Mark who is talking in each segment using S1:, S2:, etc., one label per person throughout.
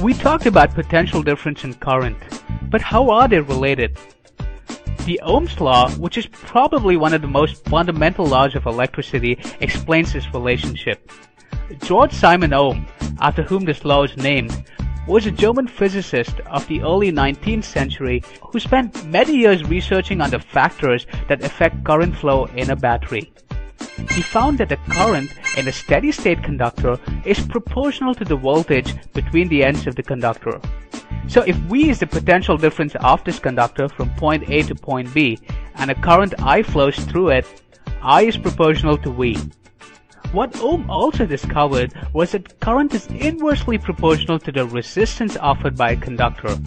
S1: We talked about potential difference in current, but how are they related? The Ohm's law, which is probably one of the most fundamental laws of electricity, explains this relationship. George Simon Ohm, after whom this law is named, was a German physicist of the early 19th century who spent many years researching on the factors that affect current flow in a battery. He found that the current in a steady-state conductor is proportional to the voltage between the ends of the conductor. So if V is the potential difference of this conductor from point A to point B, and a current I flows through it, I is proportional to V. What Ohm also discovered was that current is inversely proportional to the resistance offered by a conductor.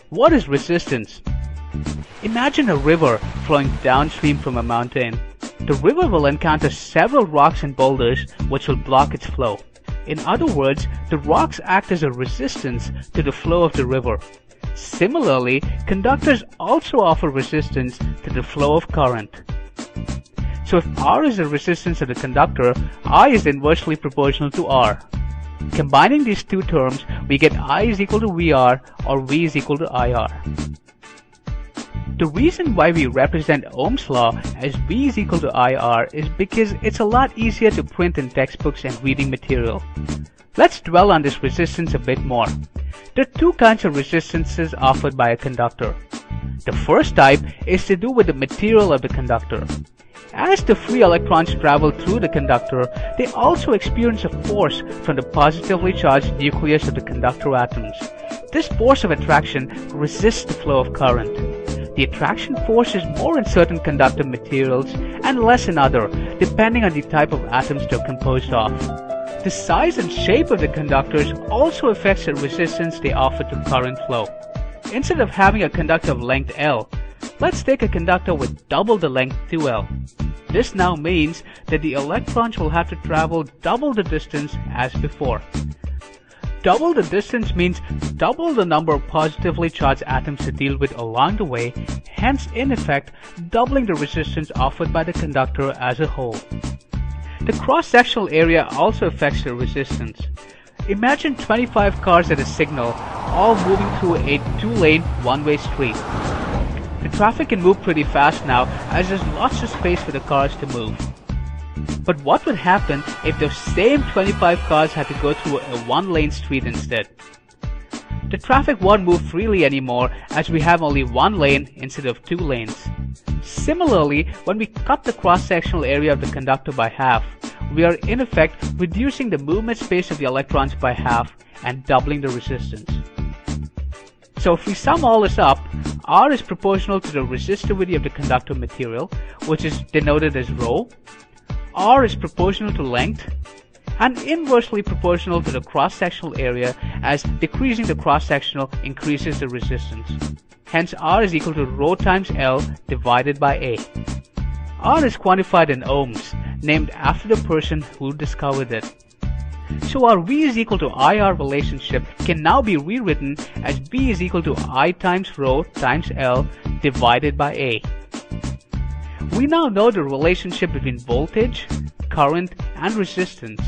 S1: What is resistance? Imagine a river flowing downstream from a mountain. The river will encounter several rocks and boulders which will block its flow. In other words, the rocks act as a resistance to the flow of the river. Similarly, conductors also offer resistance to the flow of current. So if R is the resistance of the conductor, I is inversely proportional to R. Combining these two terms, we get I is equal to VR or V is equal to IR. The reason why we represent Ohm's law as V is equal to IR is because it's a lot easier to print in textbooks and reading material. Let's dwell on this resistance a bit more. There are two kinds of resistances offered by a conductor. The first type is to do with the material of the conductor. As the free electrons travel through the conductor, they also experience a force from the positively charged nucleus of the conductor atoms. This force of attraction resists the flow of current. The attraction force is more in certain conductor materials and less in other, depending on the type of atoms they're composed of. The size and shape of the conductors also affects the resistance they offer to current flow. Instead of having a conductor of length L, let's take a conductor with double the length 2L. This now means that the electrons will have to travel double the distance as before. Double the distance means double the number of positively charged atoms to deal with along the way, hence in effect doubling the resistance offered by the conductor as a whole. The cross-sectional area also affects the resistance. Imagine 25 cars at a signal, all moving through a two-lane, one-way street. The traffic can move pretty fast now as there's lots of space for the cars to move. But what would happen if those same 25 cars had to go through a one-lane street instead? The traffic won't move freely anymore as we have only one lane instead of two lanes. Similarly, when we cut the cross-sectional area of the conductor by half, we are in effect reducing the movement space of the electrons by half and doubling the resistance. So if we sum all this up, R is proportional to the resistivity of the conductor material, which is denoted as ρ. R is proportional to length, and inversely proportional to the cross-sectional area, as decreasing the cross-sectional increases the resistance. Hence R is equal to ρ times L divided by A. R is quantified in ohms, named after the person who discovered it. So our V is equal to IR relationship can now be rewritten as V is equal to I times ρ times L divided by A. We now know the relationship between voltage, current, and resistance.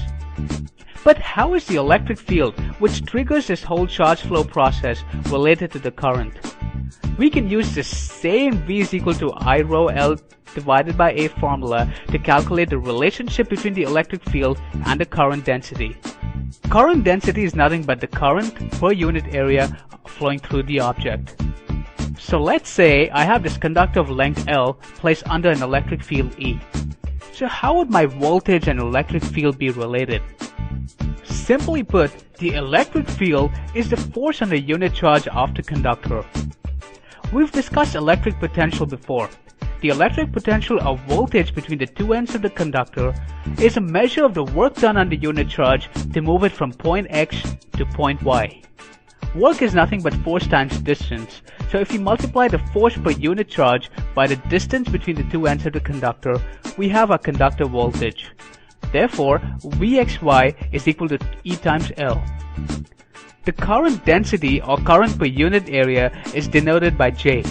S1: But how is the electric field, which triggers this whole charge flow process, related to the current? We can use the same V is equal to I ρ L divided by A formula to calculate the relationship between the electric field and the current density. Current density is nothing but the current per unit area flowing through the object. So let's say I have this conductor of length L placed under an electric field E. So how would my voltage and electric field be related? Simply put, the electric field is the force on the unit charge of the conductor. We've discussed electric potential before. The electric potential of voltage between the two ends of the conductor is a measure of the work done on the unit charge to move it from point X to point Y. Work is nothing but force times distance, so if we multiply the force per unit charge by the distance between the two ends of the conductor, we have our conductor voltage. Therefore, Vxy is equal to E times L. The current density or current per unit area is denoted by J.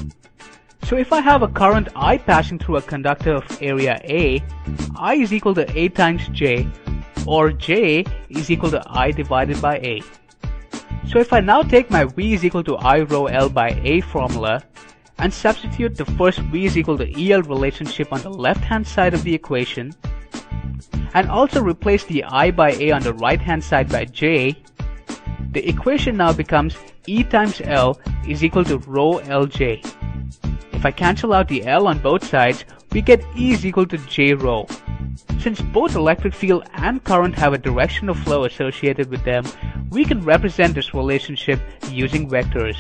S1: So if I have a current I passing through a conductor of area A, I is equal to A times J, or J is equal to I divided by A. So if I now take my V is equal to I rho L by A formula and substitute the first V is equal to EL relationship on the left hand side of the equation, and also replace the I by A on the right hand side by J, the equation now becomes E times L is equal to rho Lj. If I cancel out the L on both sides, we get E is equal to J rho. Since both electric field and current have a direction of flow associated with them, we can represent this relationship using vectors.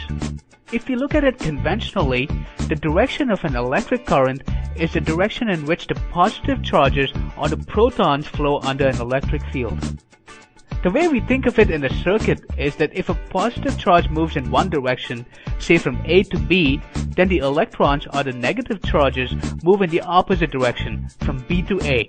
S1: If you look at it conventionally, the direction of an electric current is the direction in which the positive charges or the protons flow under an electric field. The way we think of it in a circuit is that if a positive charge moves in one direction, say from A to B, then the electrons or the negative charges move in the opposite direction, from B to A.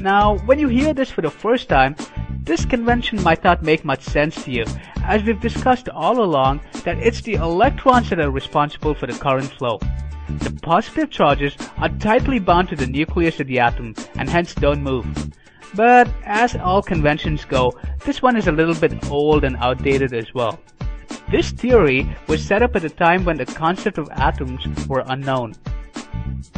S1: Now, when you hear this for the first time, this convention might not make much sense to you, as we've discussed all along that it's the electrons that are responsible for the current flow. The positive charges are tightly bound to the nucleus of the atom and hence don't move. But as all conventions go, this one is a little bit old and outdated as well. This theory was set up at a time when the concept of atoms were unknown.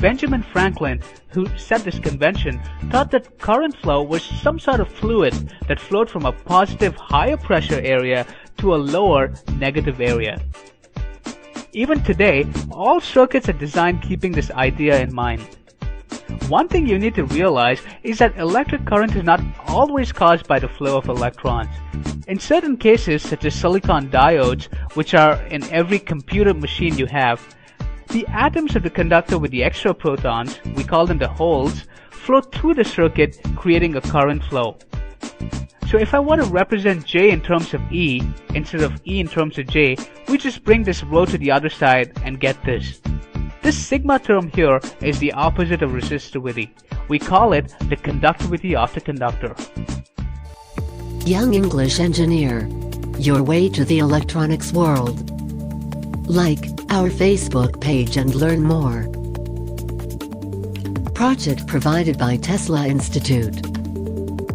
S1: Benjamin Franklin, who set this convention, thought that current flow was some sort of fluid that flowed from a positive higher pressure area to a lower negative area. Even today, all circuits are designed keeping this idea in mind. One thing you need to realize is that electric current is not always caused by the flow of electrons. In certain cases, such as silicon diodes, which are in every computer machine you have, the atoms of the conductor with the extra protons, we call them the holes, flow through the circuit, creating a current flow. So if I want to represent J in terms of E, instead of E in terms of J, we just bring this rho to the other side and get this. This sigma term here is the opposite of resistivity. We call it the conductivity of the conductor.
S2: Young English Engineer. Your way to the electronics world. Like our Facebook page and learn more. Project provided by Tesla Institute.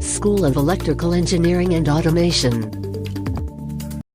S2: School of Electrical Engineering and Automation.